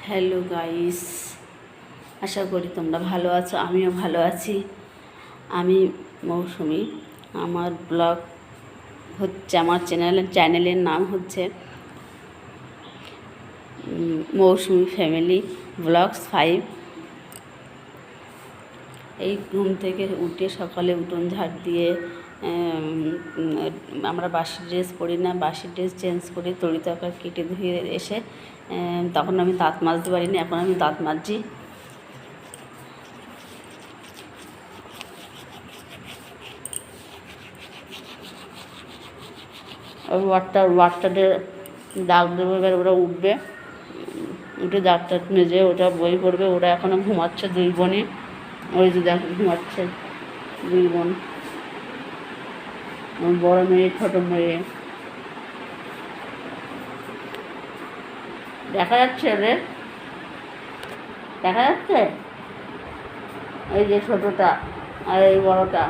Hello guys, আশা করি তোমরা ভালো আছো। আমিও ভালো আছি। আমি মৌসুমি। আমার ব্লগ হচ্ছে, আমার চ্যানেলের নাম হচ্ছে মৌসুমি ফ্যামিলি ব্লগস 5। এই ঘুম থেকে উঠে সকালে উঠোন ঝাড় দিয়ে আমরা বাসি ড্রেস পরি না, বাসি ড্রেস চেঞ্জ করে তরি তরকারি কেটে ধুয়ে এসে তখন আমি দাঁত মাজতে পারিনি, এখন আমি দাঁত মাজছি। ওই বাচ্চাদের ডাক দেবো, এবার ওরা উঠবে, উঠে দাঁত টাত মেজে ওটা বই পড়বে। ওরা এখনও ঘুমাচ্ছে, দুই বোনই। ওই যে দেখ ঘুমাচ্ছে দুই বোন, বড় মেয়ে ছোট মেয়ে। দেখা যাচ্ছে ওদের, দেখা যাচ্ছে এই যে ছোটটা আর এই বড়টা।